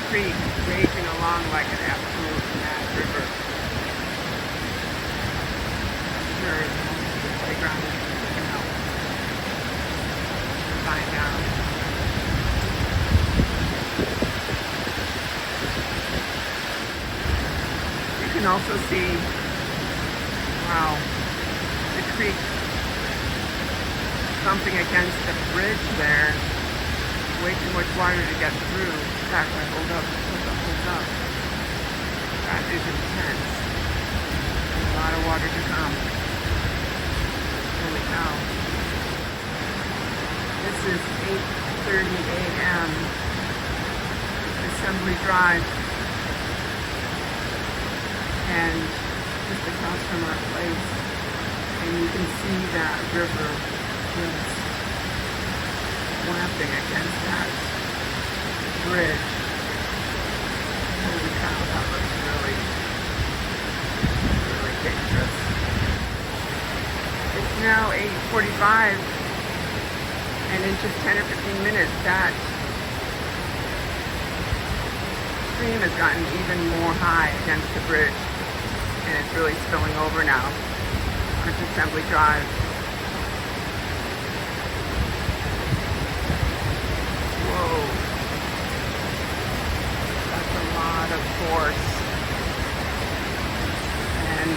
creek raging along like an absolute mad river. Sure, the playground is sticking out. Find out. You can also see, wow, the creek thumping against the bridge there. Way too much water to get through. In fact, hold up. That is intense. There's a lot of water to come. Holy cow. This is 8:30 a.m. Assembly Drive. And just across from our place. And you can see that river just lapping against that bridge. Holy cow, that looks really dangerous. It's now 8:45, and in just 10 or 15 minutes, that stream has gotten even more high against the bridge, and it's really spilling over now onto Assembly Drive. Whoa, that's a lot of force. And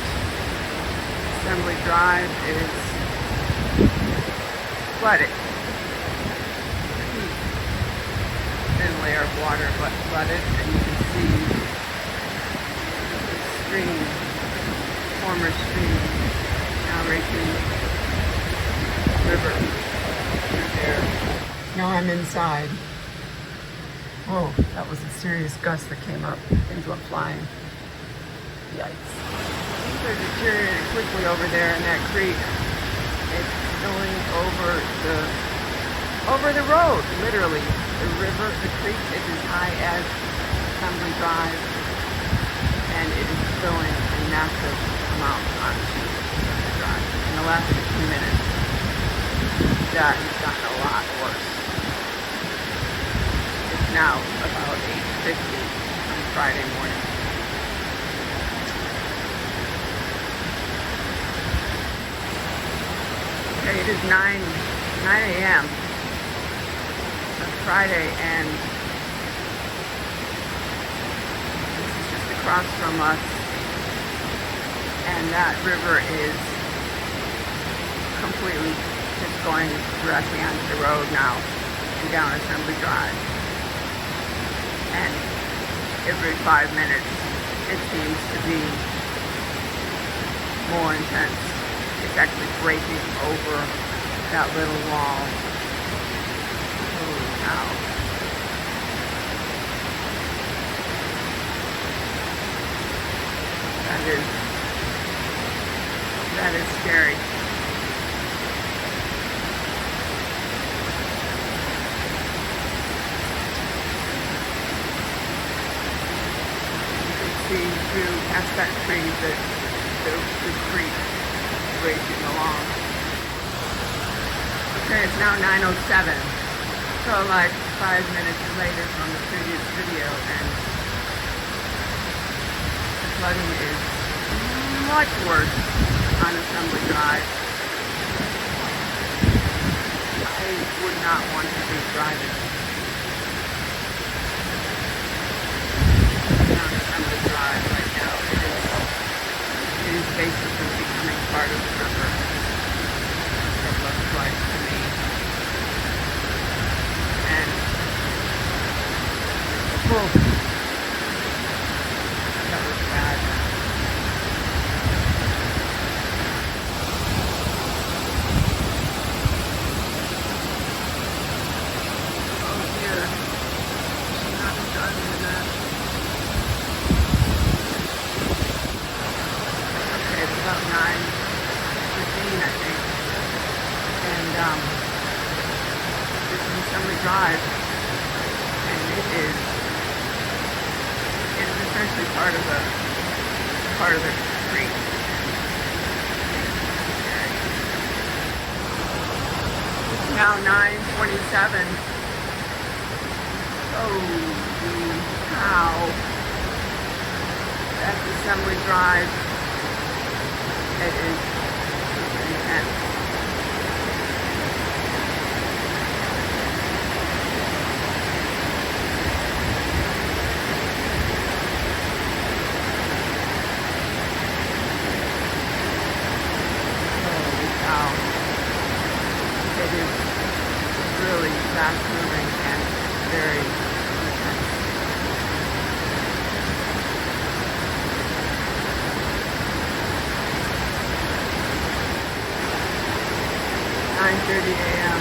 Assembly Drive is flooded. Pretty thin layer of water, but flooded, and you can see the stream, former stream, now racing river through there. Now I'm inside. Whoa, that was a serious gust that came up. Things went flying. Yikes. Things are deteriorating quickly over there in that creek. It's spilling over the road, literally. The river, the creek is as high as Assembly Drive, and it is spilling a massive amount onto Assembly Drive. In the last 15 minutes, that has gotten a lot worse. Now about 8:50 on Friday morning. Okay, it is 9 a.m. on Friday, and this is just across from us, and that river is completely just going directly onto the road now and down Assembly Drive. And every 5 minutes, it seems to be more intense. It's actually breaking over that little wall. Holy cow. That is scary. Through past that tree that the creek racing along. Okay, it's now 9:07, so like 5 minutes later from the previous video, and the flooding is much worse on Assembly Drive. I would not want to be driving Drive right now. It is basically becoming part of the river. It looks like to me. And whoa, that was bad. Oh dear. Should not be driving in that. About 9:15, I think, and this is Assembly Drive, and it is essentially part of the creek. It's now 9:27. Oh, cow. That's Assembly Drive. It is intense. Holy cow. It is really fast moving and very intense. .30 a.m.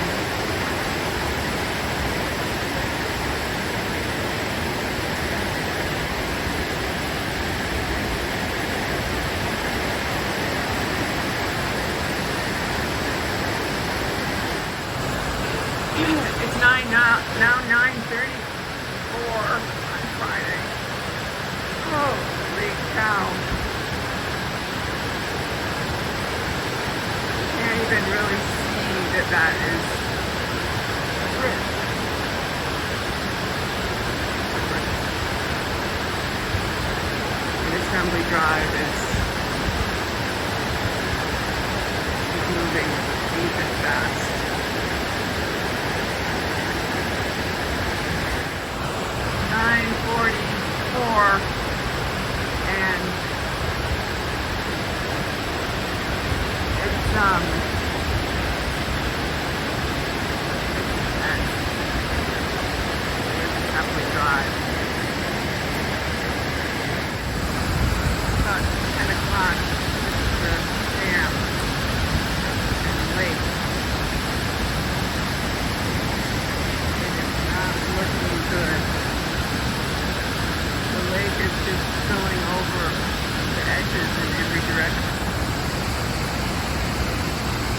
It's 9 now 9:34 on Friday. Holy cow. Can't even really see that is rich. The Assembly Drive is moving even fast. 9:44 and it's Drive. About 10 o'clock, the dam and the lake. It is not looking good. The lake is just spilling over the edges in every direction.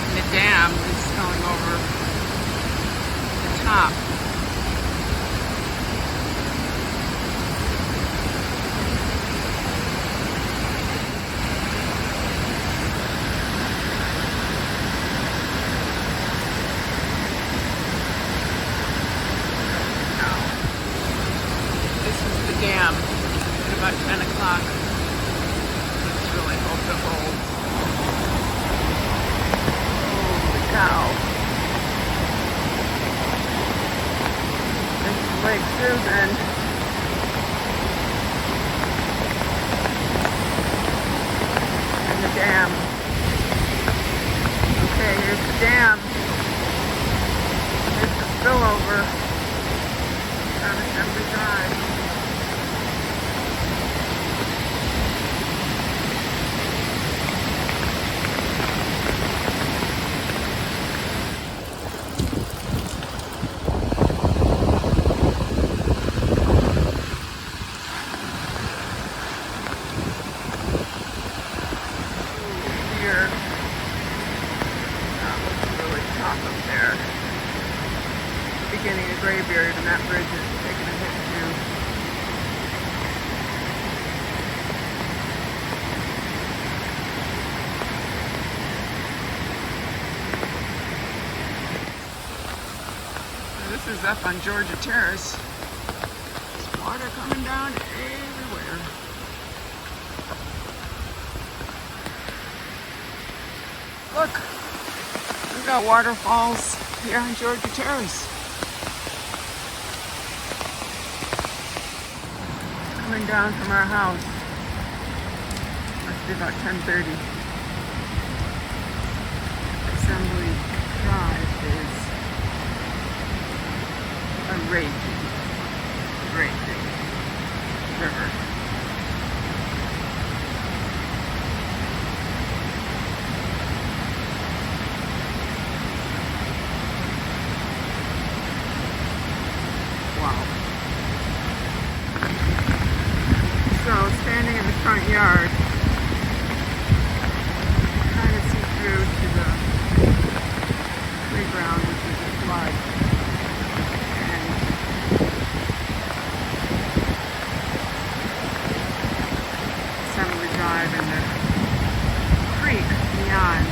And the dam is spilling over the top. Dam at about 10 o'clock. Let's really hope it holds. Holy cow. This is Lake Susan. And the dam. Okay, here's the dam. Here's the spillover on Assembly Drive. Beginning a graveyard, and that bridge is taking a hit too. So this is up on Georgia Terrace. There's water coming down everywhere. Look, we've got waterfalls here on Georgia Terrace. Coming down from our house. Must be about 10:30. Assembly Drive is a raging river. Wow. So, standing in the front yard, kind of see through to the playground, which is a flood. And Assembly Drive and the creek beyond.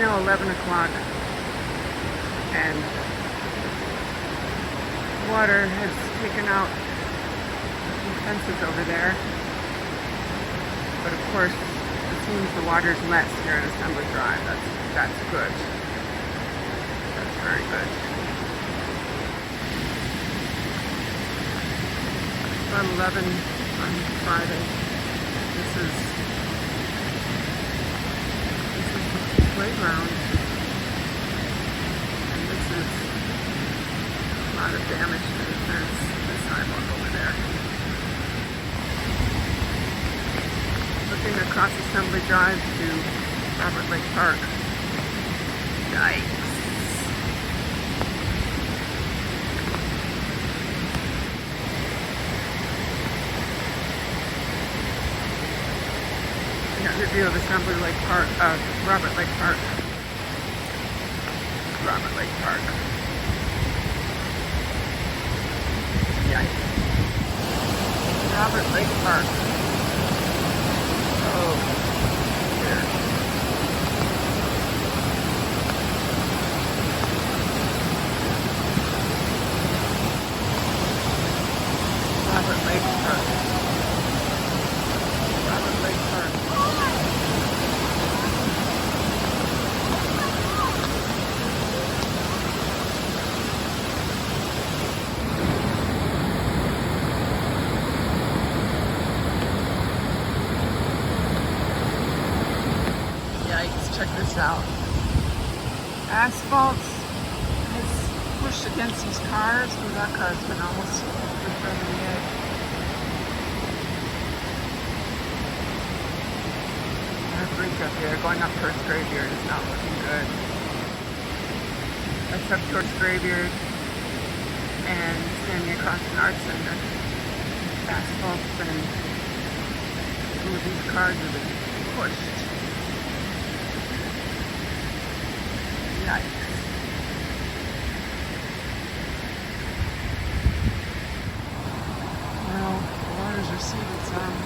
now 11 o'clock, and water has taken out some fences over there. But of course, it seems the water's less here in Assembly Drive. That's good. That's very good. About 11 on Friday. This is the playground. And this is a lot of damage to the fence, the sidewalk over there. Looking across Assembly Drive to Robert Lake Park. Yikes. Another view of Assembly Lake Park, Robert Lake Park. Robert Lake Park. Yikes. Robert Lake Park. Oh, there. Robert Lake Park. Robert Lake Park. Check this out. Asphalt has pushed against these cars, because that car's been almost in front of the edge. That bridge up here, going up towards Graveyard, is not looking good. That's up towards Graveyard and standing across an art center. Asphalt and some of these cars have been pushed. Yikes. Well, the waters receded some.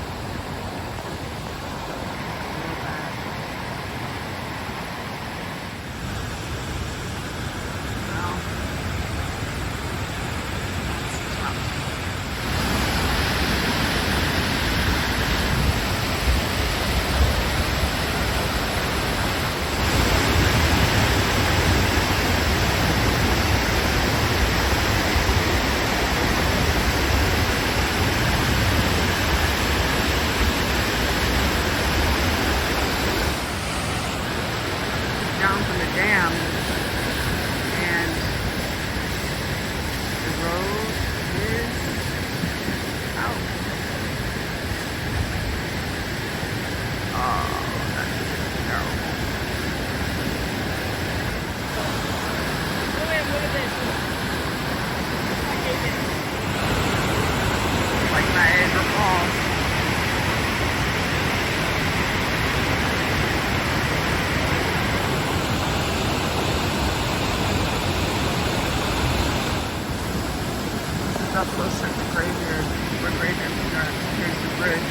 Well, that's tough. Down from the dam, and the road is out. Oh, that's terrible. Like Niagara Falls. Up closer to Graveyard, where Graveyard starts. Here's the bridge.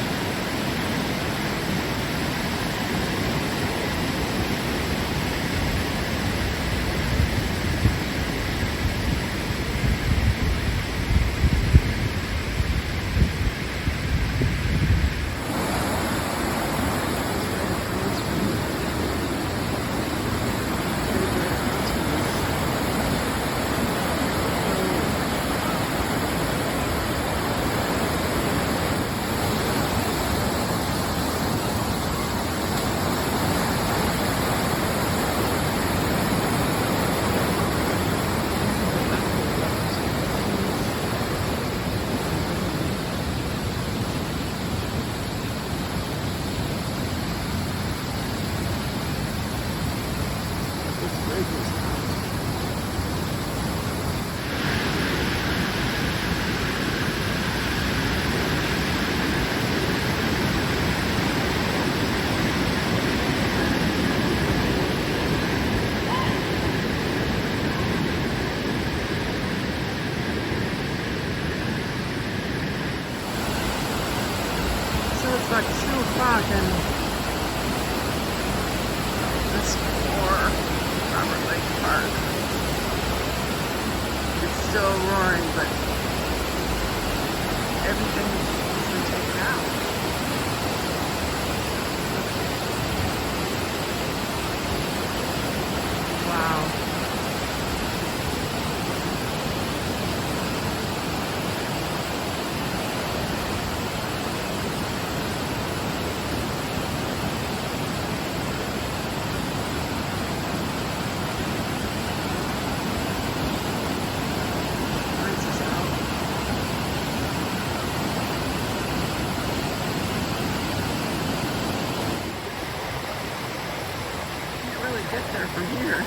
It's like 2 o'clock and it's 4. park. It's still roaring, but everything has been taken out. Wow. Get there from here.